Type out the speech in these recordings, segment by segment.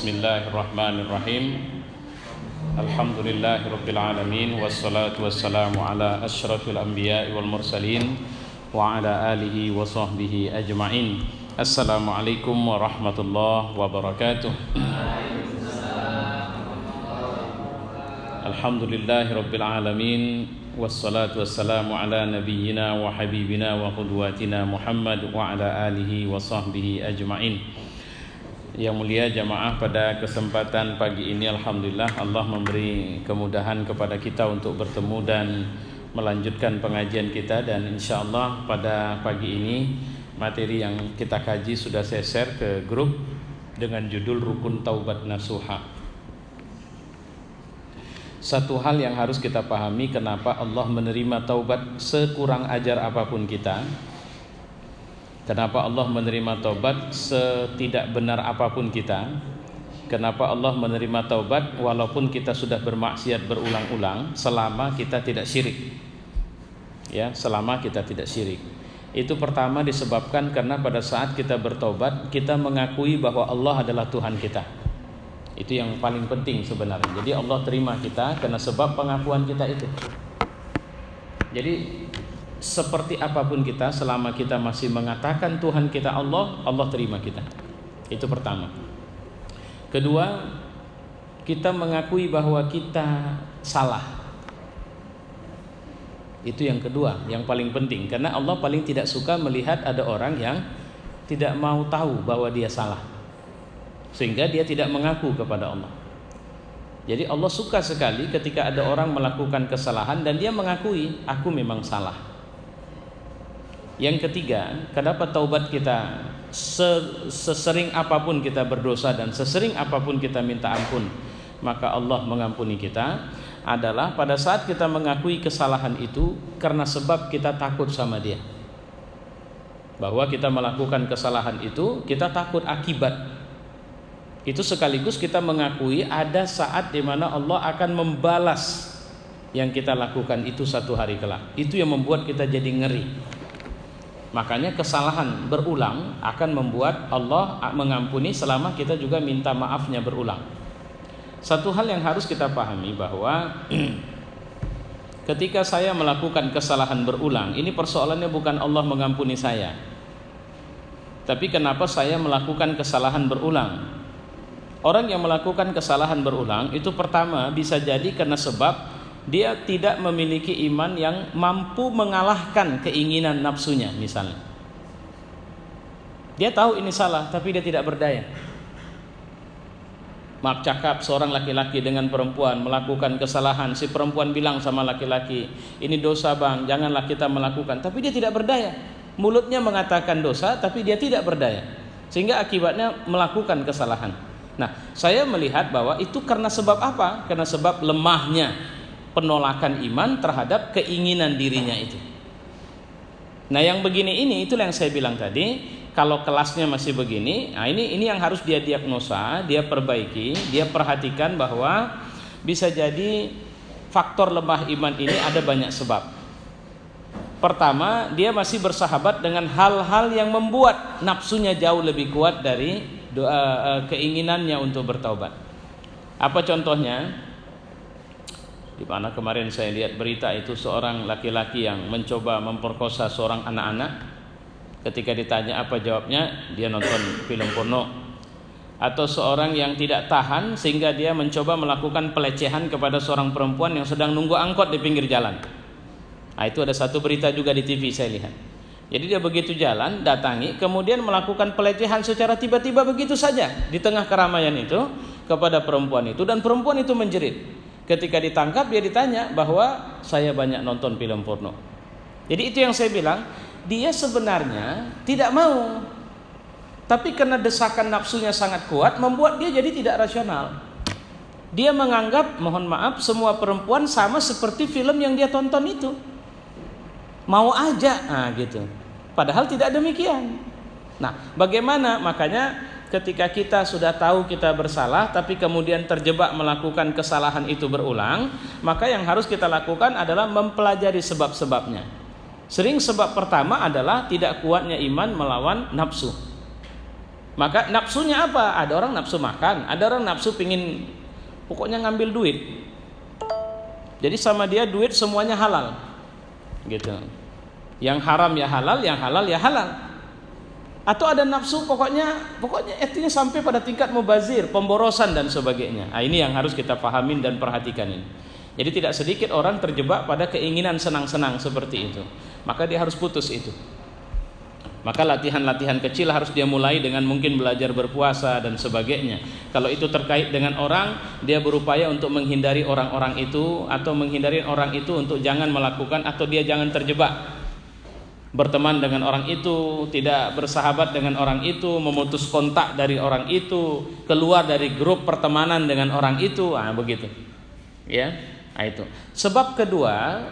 Bismillahirrahmanirrahim. Alhamdulillahirabbil alamin wassalatu wassalamu ala asyrafil anbiya'i wal mursalin wa ala alihi wa sahbihi ajma'in. Assalamualaikum warahmatullahi wabarakatuh. Alhamdulillahirabbil alamin wassalatu wassalamu ala nabiyyina wa habibina wa qudwatina Muhammad wa ala alihi wa sahbihi ajma'in. Yang mulia jamaah, pada kesempatan pagi ini alhamdulillah Allah memberi kemudahan kepada kita untuk bertemu dan melanjutkan pengajian kita, dan insyaallah pada pagi ini materi yang kita kaji sudah saya share ke grup dengan judul Rukun Taubat Nasuha. Satu hal yang harus kita pahami, kenapa Allah menerima taubat sekurang ajar apapun kita. Kenapa Allah menerima taubat setidak benar apapun kita? Kenapa Allah menerima taubat walaupun kita sudah bermaksiat berulang-ulang selama kita tidak syirik? Ya, selama kita tidak syirik. Itu pertama disebabkan karena pada saat kita bertaubat, kita mengakui bahwa Allah adalah Tuhan kita. Itu yang paling penting sebenarnya. Jadi Allah terima kita karena sebab pengakuan kita itu. Jadi seperti apapun kita, selama kita masih mengatakan Tuhan kita Allah, Allah terima kita. Itu pertama. Kedua, kita mengakui bahwa kita salah. Itu yang kedua, yang paling penting. Karena Allah paling tidak suka melihat ada orang yang tidak mau tahu bahwa dia salah, sehingga dia tidak mengaku kepada Allah. Jadi Allah suka sekali ketika ada orang melakukan kesalahan dan dia mengakui, aku memang salah. Yang ketiga, kenapa taubat kita sesering apapun kita berdosa dan sesering apapun kita minta ampun, maka Allah mengampuni kita, adalah pada saat kita mengakui kesalahan itu karena sebab kita takut sama dia. Bahwa kita melakukan kesalahan itu, kita takut akibat. Itu sekaligus kita mengakui ada saat di mana Allah akan membalas yang kita lakukan itu satu hari kelak. Itu yang membuat kita jadi ngeri. Makanya kesalahan berulang akan membuat Allah mengampuni selama kita juga minta maafnya berulang. Satu hal yang harus kita pahami bahwa ketika saya melakukan kesalahan berulang, ini persoalannya bukan Allah mengampuni saya, tapi kenapa saya melakukan kesalahan berulang. Orang yang melakukan kesalahan berulang itu pertama bisa jadi karena sebab dia tidak memiliki iman yang mampu mengalahkan keinginan nafsunya. Misalnya dia tahu ini salah tapi dia tidak berdaya. Maaf cakap, seorang laki-laki dengan perempuan melakukan kesalahan, si perempuan bilang sama laki-laki, ini dosa bang, janganlah kita melakukan, tapi dia tidak berdaya. Mulutnya mengatakan dosa tapi dia tidak berdaya, sehingga akibatnya melakukan kesalahan. Nah, saya melihat bahwa itu karena sebab apa? Karena sebab lemahnya penolakan iman terhadap keinginan dirinya itu. Nah, yang begini ini, itulah yang saya bilang tadi, kalau kelasnya masih begini, nah ini yang harus dia diagnosa, dia perbaiki, dia perhatikan bahwa bisa jadi faktor lemah iman ini ada banyak sebab. Pertama, dia masih bersahabat dengan hal-hal yang membuat nafsunya jauh lebih kuat dari keinginannya untuk bertaubat. Apa contohnya? Di mana kemarin saya lihat berita itu seorang laki-laki yang mencoba memperkosa seorang anak-anak. Ketika ditanya apa jawabnya, dia nonton film porno. Atau seorang yang tidak tahan sehingga dia mencoba melakukan pelecehan kepada seorang perempuan yang sedang nunggu angkot di pinggir jalan. Nah, itu ada satu berita juga di TV saya lihat. Jadi dia begitu jalan, datangi, kemudian melakukan pelecehan secara tiba-tiba begitu saja di tengah keramaian itu kepada perempuan itu, dan perempuan itu menjerit. Ketika ditangkap dia ditanya bahwa saya banyak nonton film porno. Jadi itu yang saya bilang, dia sebenarnya tidak mau, tapi karena desakan nafsunya sangat kuat membuat dia jadi tidak rasional. Dia menganggap, mohon maaf, semua perempuan sama seperti film yang dia tonton itu. Mau aja, nah gitu. Padahal tidak demikian. Nah, bagaimana? Makanya ketika kita sudah tahu kita bersalah tapi kemudian terjebak melakukan kesalahan itu berulang, maka yang harus kita lakukan adalah mempelajari sebab-sebabnya. Sering sebab pertama adalah tidak kuatnya iman melawan nafsu. Maka nafsunya apa? Ada orang nafsu makan, ada orang nafsu pingin pokoknya ngambil duit. Jadi sama dia duit semuanya halal, gitu. Yang haram ya halal, yang halal ya halal. Atau ada nafsu pokoknya artinya sampai pada tingkat mubazir, pemborosan dan sebagainya. Nah, ini yang harus kita pahamin dan perhatikan ini. Jadi tidak sedikit orang terjebak pada keinginan senang-senang seperti itu. Maka dia harus putus itu. Maka latihan-latihan kecil harus dia mulai dengan mungkin belajar berpuasa dan sebagainya. Kalau itu terkait dengan orang, dia berupaya untuk menghindari orang-orang itu, atau menghindari orang itu untuk jangan melakukan, atau dia jangan terjebak berteman dengan orang itu, tidak bersahabat dengan orang itu, memutus kontak dari orang itu, keluar dari grup pertemanan dengan orang itu. Begitu. Ya, itu. Sebab kedua,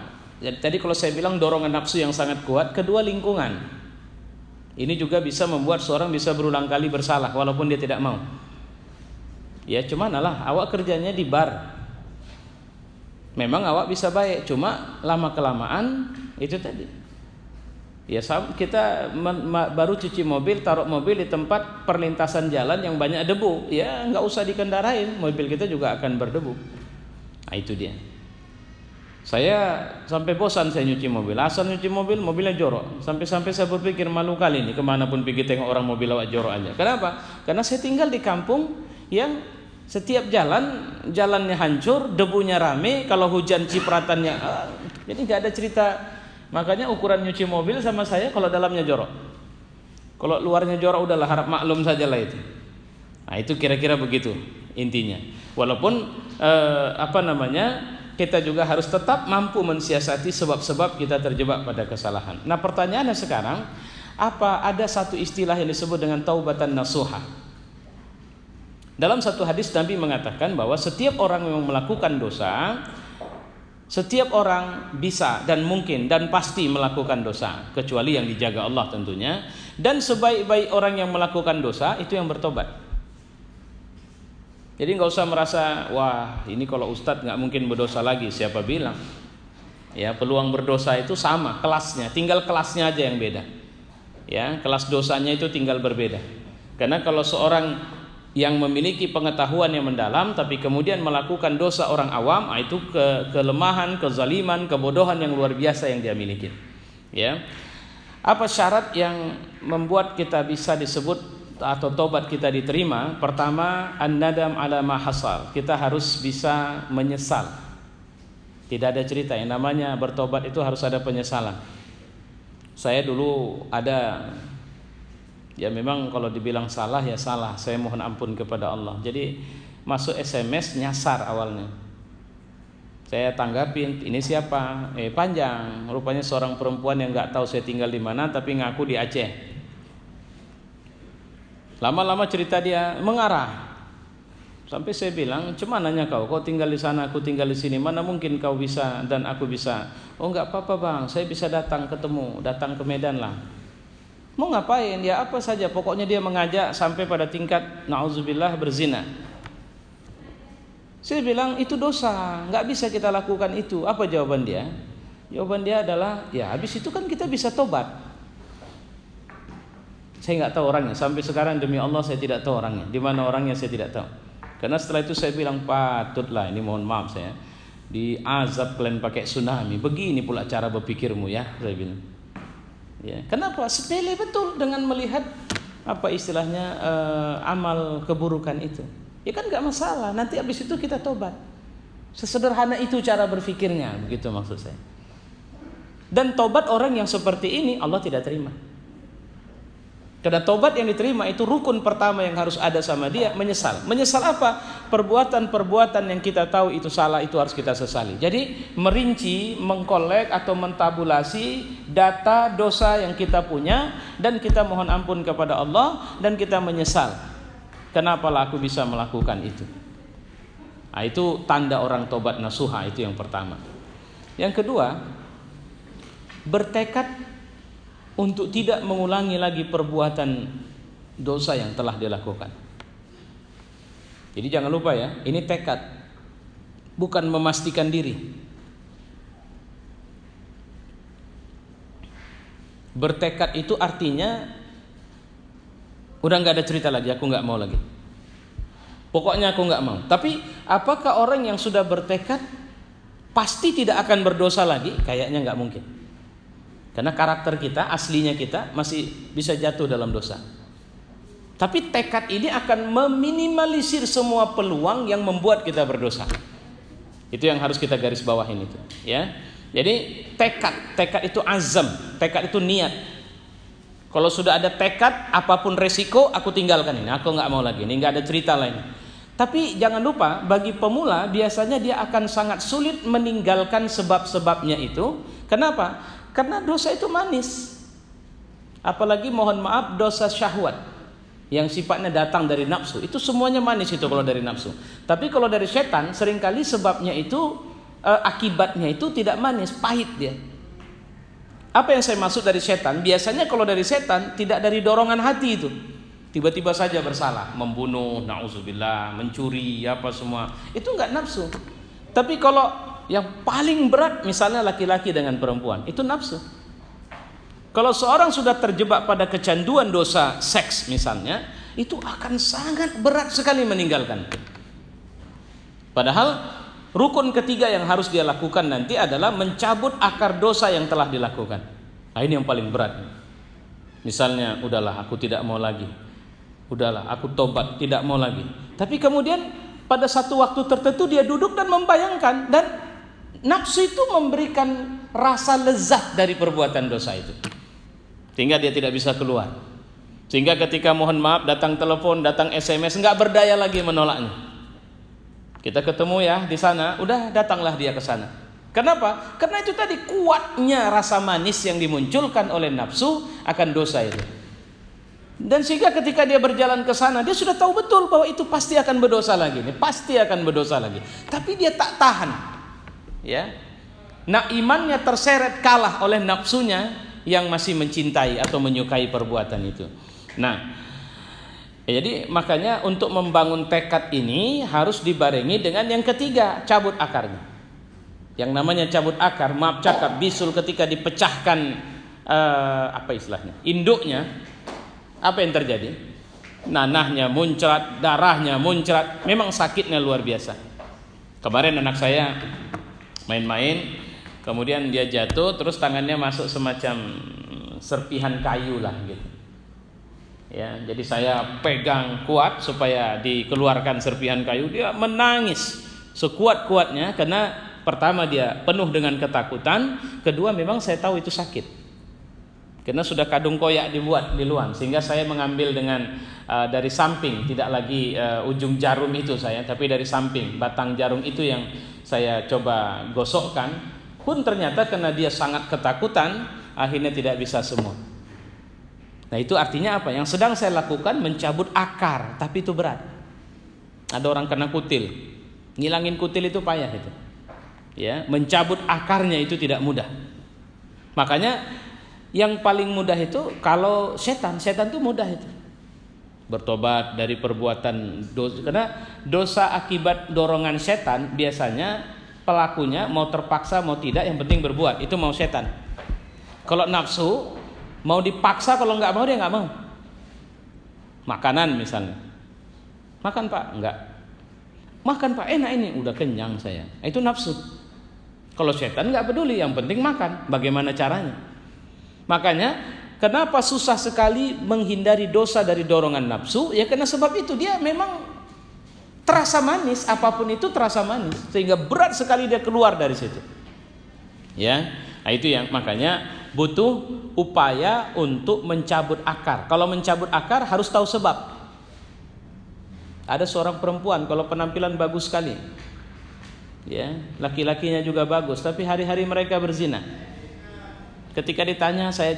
tadi kalau saya bilang dorongan nafsu yang sangat kuat, kedua lingkungan. Ini juga bisa membuat seorang bisa berulang kali bersalah walaupun dia tidak mau. Ya, cuman lah awak kerjanya di bar. Memang awak bisa baik, cuma lama kelamaan itu tadi. Ya, kita baru cuci mobil, taruh mobil di tempat perlintasan jalan yang banyak debu, ya nggak usah dikendarain, mobil kita juga akan berdebu. Nah, itu dia. Saya sampai bosan saya nyuci mobil, asal nyuci mobil, mobilnya jorok. Sampai-sampai saya berpikir malu kali ini, kemanapun pergi tengok orang mobil awak jorok aja. Kenapa? Karena saya tinggal di kampung yang setiap jalannya hancur, debunya rame, kalau hujan cipratannya, jadi nggak ada cerita. Makanya ukuran nyuci mobil sama saya kalau dalamnya jorok. Kalau luarnya jorok udahlah harap maklum sajalah itu. Nah, itu kira-kira begitu intinya. Walaupun kita juga harus tetap mampu mensiasati sebab-sebab kita terjebak pada kesalahan. Nah, pertanyaannya sekarang, ada satu istilah yang disebut dengan taubatan nasuha. Dalam satu hadis Nabi mengatakan bahwa setiap orang yang melakukan dosa, setiap orang bisa dan mungkin dan pasti melakukan dosa, kecuali yang dijaga Allah tentunya. Dan sebaik-baik orang yang melakukan dosa itu yang bertobat. Jadi nggak usah merasa, wah ini kalau ustadz nggak mungkin berdosa lagi, siapa bilang? Ya, peluang berdosa itu sama kelasnya, tinggal kelasnya aja yang beda. Ya, kelas dosanya itu tinggal berbeda. Karena kalau seorang yang memiliki pengetahuan yang mendalam tapi kemudian melakukan dosa orang awam, itu kelemahan, kezaliman, kebodohan yang luar biasa yang dia miliki. Ya. Apa syarat yang membuat kita bisa disebut atau tobat kita diterima? Pertama, an-nadam ala ma hasal. Kita harus bisa menyesal. Tidak ada cerita yang namanya bertobat itu harus ada penyesalan. Saya dulu ada, ya memang kalau dibilang salah ya salah, saya mohon ampun kepada Allah. Jadi masuk SMS nyasar awalnya. Saya tanggapin, ini siapa? Panjang, rupanya seorang perempuan yang nggak tahu saya tinggal di mana tapi ngaku di Aceh. Lama-lama cerita dia mengarah. Sampai saya bilang, "Cuma nanya kau tinggal di sana, aku tinggal di sini. Mana mungkin kau bisa dan aku bisa?" "Oh, enggak apa-apa, Bang. Saya bisa datang ke Medan lah." "Mau ngapain?" "Ya apa saja, pokoknya dia mengajak sampai pada tingkat na'udzubillah berzina." Saya bilang, "Itu dosa, enggak bisa kita lakukan itu." Apa jawaban dia? Jawaban dia adalah, "Ya habis itu kan kita bisa tobat." Saya nggak tahu orangnya, sampai sekarang demi Allah saya tidak tahu orangnya. Di mana orangnya saya tidak tahu. Karena setelah itu saya bilang, patutlah ini, mohon maaf saya diazab kalian pakai tsunami. Begini pula cara berpikirmu ya, saya bilang. Ya, kenapa? Sepele betul dengan melihat apa istilahnya amal keburukan itu. Ya kan nggak masalah. Nanti habis itu kita tobat. Sesederhana itu cara berpikirnya, begitu maksud saya. Dan tobat orang yang seperti ini Allah tidak terima. Karena tobat yang diterima itu rukun pertama yang harus ada sama dia, menyesal. Menyesal apa? Perbuatan-perbuatan yang kita tahu itu salah itu harus kita sesali. Jadi merinci, mengkolek atau mentabulasi data dosa yang kita punya dan kita mohon ampun kepada Allah dan kita menyesal. Kenapalah aku bisa melakukan itu? Nah, itu tanda orang tobat nasuha, itu yang pertama. Yang kedua, bertekad untuk tidak mengulangi lagi perbuatan dosa yang telah dilakukan. Jadi jangan lupa ya, ini tekad, bukan memastikan diri. Bertekad itu artinya Udah nggak ada cerita lagi, aku nggak mau lagi. Pokoknya aku nggak mau. Tapi apakah orang yang sudah bertekad pasti tidak akan berdosa lagi? Kayaknya nggak mungkin. Karena karakter kita, aslinya kita masih bisa jatuh dalam dosa. Tapi tekad ini akan meminimalisir semua peluang yang membuat kita berdosa. Itu yang harus kita garis bawahin itu, ya. Jadi tekad itu azam, tekad itu niat. Kalau sudah ada tekad, apapun resiko aku tinggalkan ini, aku nggak mau lagi, ini nggak ada cerita lain. Tapi jangan lupa, bagi pemula biasanya dia akan sangat sulit meninggalkan sebab-sebabnya itu. Kenapa? Karena dosa itu manis. Apalagi mohon maaf dosa syahwat yang sifatnya datang dari nafsu, itu semuanya manis itu kalau dari nafsu. Tapi kalau dari setan, seringkali sebabnya itu akibatnya itu tidak manis, pahit dia. Apa yang saya maksud dari setan? Biasanya kalau dari setan tidak dari dorongan hati itu. Tiba-tiba saja bersalah, membunuh, na'udzubillah, mencuri, apa semua. Itu enggak nafsu. Tapi kalau yang paling berat misalnya laki-laki dengan perempuan, itu nafsu. Kalau seorang sudah terjebak pada kecanduan dosa seks misalnya, itu akan sangat berat sekali meninggalkan. Padahal rukun ketiga yang harus dia lakukan nanti adalah mencabut akar dosa yang telah dilakukan. Nah, ini yang paling berat. Misalnya, udahlah aku tidak mau lagi. Udahlah aku tobat, tidak mau lagi. Tapi kemudian pada satu waktu tertentu dia duduk dan membayangkan, dan nafsu itu memberikan rasa lezat dari perbuatan dosa itu. Sehingga dia tidak bisa keluar. Sehingga ketika mohon maaf datang telepon, datang SMS, nggak berdaya lagi menolaknya. Kita ketemu ya di sana, udah datanglah dia ke sana. Kenapa? Karena itu tadi kuatnya rasa manis yang dimunculkan oleh nafsu akan dosa itu. Dan sehingga ketika dia berjalan ke sana, dia sudah tahu betul bahwa itu pasti akan berdosa lagi, pasti akan berdosa lagi. Tapi dia tak tahan, ya. Nah, imannya terseret kalah oleh nafsunya yang masih mencintai atau menyukai perbuatan itu. Nah, jadi makanya untuk membangun tekad ini harus dibarengi dengan yang ketiga, cabut akarnya. Yang namanya cabut akar, maaf cakap, bisul ketika dipecahkan apa istilahnya, induknya, apa yang terjadi? Nanahnya muncrat, darahnya muncrat, memang sakitnya luar biasa. Kemarin anak saya main-main, kemudian dia jatuh, terus tangannya masuk semacam serpihan kayu lah gitu. Ya, jadi saya pegang kuat supaya dikeluarkan serpihan kayu. Dia menangis sekuat-kuatnya karena pertama dia penuh dengan ketakutan, kedua memang saya tahu itu sakit. Karena sudah kadung koyak dibuat di luar, sehingga saya mengambil dengan dari samping, tidak lagi ujung jarum itu saya, tapi dari samping batang jarum itu yang saya coba gosokkan. Pun ternyata karena dia sangat ketakutan, akhirnya tidak bisa semua. Nah, itu artinya apa? Yang sedang saya lakukan mencabut akar, tapi itu berat. Ada orang kena kutil, ngilangin kutil itu payah itu. Ya, mencabut akarnya itu tidak mudah. Makanya yang paling mudah itu kalau setan itu mudah itu. Bertobat dari perbuatan dosa, karena dosa akibat dorongan setan biasanya pelakunya mau terpaksa mau tidak yang penting berbuat, itu mau setan. Kalau nafsu mau dipaksa, kalau nggak mau dia nggak mau. Makanan misalnya, makan pak, nggak makan pak, enak ini, udah kenyang saya, itu nafsu. Kalau setan nggak peduli, yang penting makan, bagaimana caranya. Makanya kenapa susah sekali menghindari dosa dari dorongan nafsu, ya karena sebab itu dia memang terasa manis, apapun itu terasa manis, sehingga berat sekali dia keluar dari situ. Ya, nah itu yang makanya butuh upaya untuk mencabut akar. Kalau mencabut akar harus tahu sebab. Ada seorang perempuan kalau penampilan bagus sekali, ya, laki-lakinya juga bagus, tapi hari-hari mereka berzina. Ketika ditanya, saya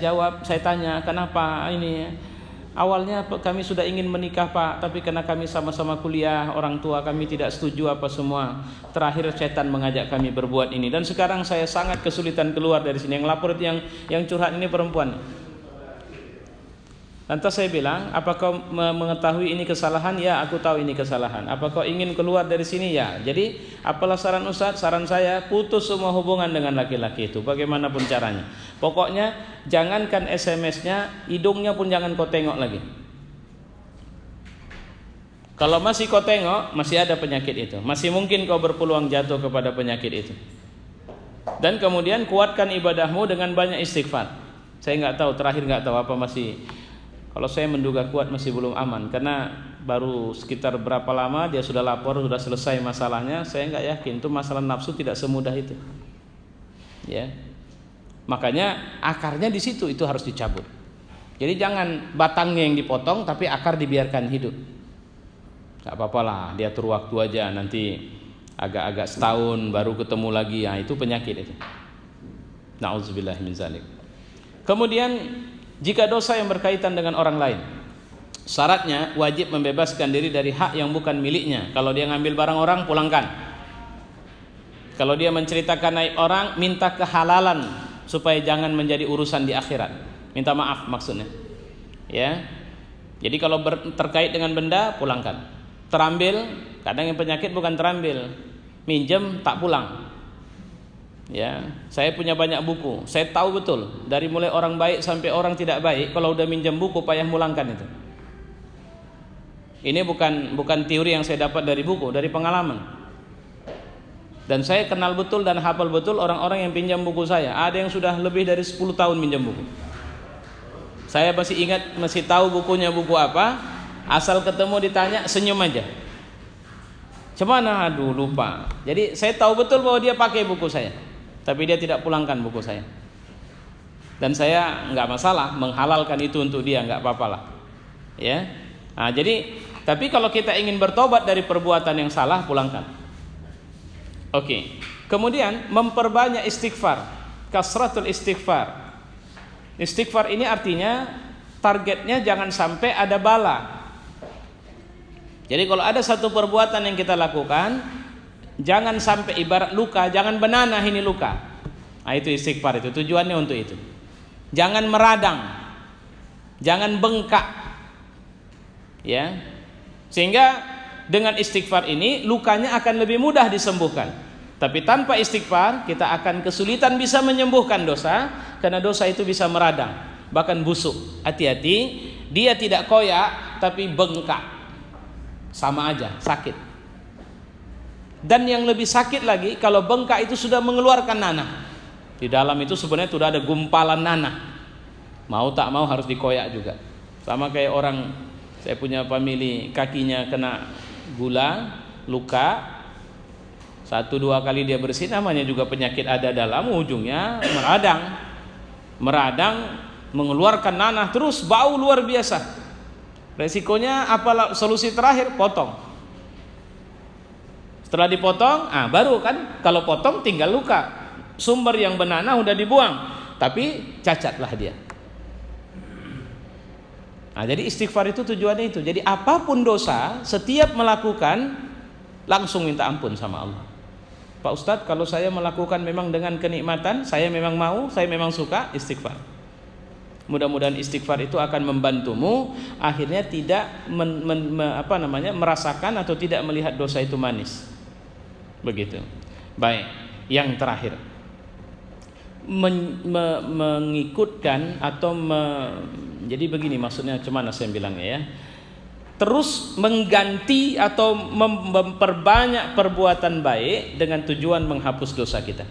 tanya, kenapa ini? Awalnya kami sudah ingin menikah pak, tapi karena kami sama-sama kuliah, orang tua kami tidak setuju apa semua. Terakhir setan mengajak kami berbuat ini, dan sekarang saya sangat kesulitan keluar dari sini. Yang lapor yang curhat ini perempuan. Lantas saya bilang, apa kau mengetahui ini kesalahan? Ya, aku tahu ini kesalahan. Apa kau ingin keluar dari sini? Ya. Jadi, apalah saran Ustaz? Saran saya, putus semua hubungan dengan laki-laki itu, bagaimanapun caranya. Pokoknya, jangankan SMS-nya, hidungnya pun jangan kau tengok lagi. Kalau masih kau tengok, masih ada penyakit itu, masih mungkin kau berpeluang jatuh kepada penyakit itu. Dan kemudian kuatkan ibadahmu dengan banyak istighfar. Saya nggak tahu, terakhir nggak tahu apa masih. Kalau saya menduga kuat masih belum aman, karena baru sekitar berapa lama dia sudah lapor, sudah selesai masalahnya. Saya nggak yakin itu masalah nafsu tidak semudah itu. Ya, makanya akarnya di situ, itu harus dicabut. Jadi jangan batangnya yang dipotong, tapi akar dibiarkan hidup. Gak apa-apa lah, diatur waktu aja, nanti agak-agak setahun baru ketemu lagi. Ya, itu penyakit itu. Na'udzubillah min zalik. Kemudian jika dosa yang berkaitan dengan orang lain, syaratnya wajib membebaskan diri dari hak yang bukan miliknya. Kalau dia ngambil barang orang, pulangkan. Kalau dia menceritakan aib orang, minta kehalalan supaya jangan menjadi urusan di akhirat. Minta maaf maksudnya. Ya. Jadi kalau terkait dengan benda, pulangkan. Terambil, kadang yang penyakit bukan terambil, minjem tak pulang. Ya, saya punya banyak buku, saya tahu betul dari mulai orang baik sampai orang tidak baik, kalau udah minjem buku payah mulangkan itu. Ini bukan teori yang saya dapat dari buku, dari pengalaman. Dan saya kenal betul dan hafal betul orang-orang yang pinjam buku saya. Ada yang sudah lebih dari 10 tahun minjam buku. Saya masih ingat, masih tahu bukunya buku apa. Asal ketemu ditanya, senyum aja. Cemana? Aduh, lupa. Jadi saya tahu betul bahwa dia pakai buku saya, tapi dia tidak pulangkan buku saya. Dan saya nggak masalah menghalalkan itu untuk dia, nggak apa-apa lah. Ya. Nah, jadi, tapi kalau kita ingin bertobat dari perbuatan yang salah, pulangkan. Oke. Kemudian memperbanyak istighfar, kasratul istighfar. Istighfar ini artinya targetnya jangan sampai ada bala. Jadi kalau ada satu perbuatan yang kita lakukan, jangan sampai ibarat luka, jangan benanah ini luka. Nah, itu istighfar, itu tujuannya untuk itu. Jangan meradang, jangan bengkak. Ya. Sehingga dengan istighfar ini lukanya akan lebih mudah disembuhkan. Tapi tanpa istighfar kita akan kesulitan bisa menyembuhkan dosa, karena dosa itu bisa meradang, bahkan busuk. Hati-hati, dia tidak koyak tapi bengkak. Sama aja, sakit. Dan yang lebih sakit lagi kalau bengkak itu sudah mengeluarkan nanah. Di dalam itu sebenarnya sudah ada gumpalan nanah. Mau tak mau harus dikoyak juga. Sama kayak orang, saya punya famili kakinya kena gula, luka. 1-2 kali dia bersih, namanya juga penyakit ada dalam, ujungnya meradang, mengeluarkan nanah terus, bau luar biasa. Resikonya apa? Solusi terakhir, potong. Setelah dipotong, baru kan kalau potong tinggal luka. Sumber yang benanah udah dibuang, tapi cacatlah dia. Nah, jadi istighfar itu tujuannya itu. Jadi apapun dosa, setiap melakukan langsung minta ampun sama Allah. Pak Ustadz, kalau saya melakukan memang dengan kenikmatan, saya memang mau, saya memang suka, istighfar. Mudah-mudahan istighfar itu akan membantumu akhirnya tidak merasakan atau tidak melihat dosa itu manis. Begitu. Baik, yang terakhir, mengikutkan atau jadi begini maksudnya, cuman saya bilangnya ya. Terus mengganti atau memperbanyak perbuatan baik dengan tujuan menghapus dosa kita.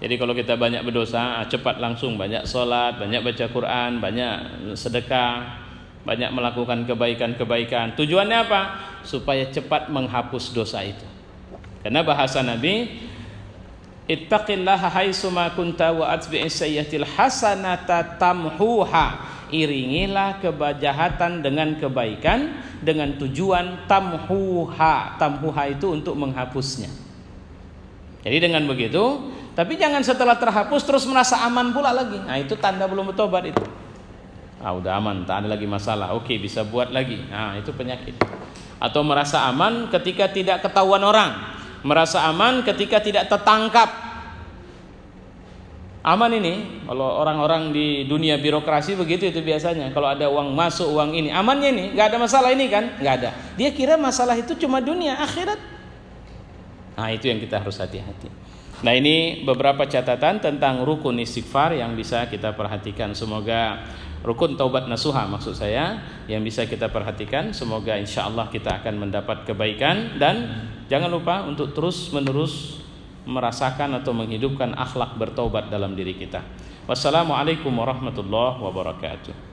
Jadi kalau kita banyak berdosa, cepat langsung banyak sholat, banyak baca Quran, banyak sedekah, banyak melakukan kebaikan-kebaikan. Tujuannya apa? Supaya cepat menghapus dosa itu. Karena bahasa Nabi, ittaqillaha haitsuma kunta wa atbi'is sayyi'atil hasanata tamhuha. Iringilah kejahatan dengan kebaikan dengan tujuan tamhuha. Tamhuha itu untuk menghapusnya. Jadi dengan begitu, tapi jangan setelah terhapus terus merasa aman pula lagi. Nah, itu tanda belum bertobat itu. Udah aman, tak ada lagi masalah. Oke, bisa buat lagi. Nah, itu penyakit. Atau merasa aman ketika tidak ketahuan orang. Merasa aman ketika tidak tertangkap. Aman ini, kalau orang-orang di dunia birokrasi begitu itu biasanya. Kalau ada uang masuk, uang ini, amannya ini, nggak ada masalah ini kan? Nggak ada. Dia kira masalah itu cuma dunia, akhirat. Nah, itu yang kita harus hati-hati. Nah, ini beberapa catatan tentang rukun istighfar yang bisa kita perhatikan. Semoga rukun taubat nasuha maksud saya yang bisa kita perhatikan. Semoga insyaallah kita akan mendapat kebaikan, dan jangan lupa untuk terus menerus merasakan atau menghidupkan akhlak bertaubat dalam diri kita. Wassalamualaikum warahmatullahi wabarakatuh.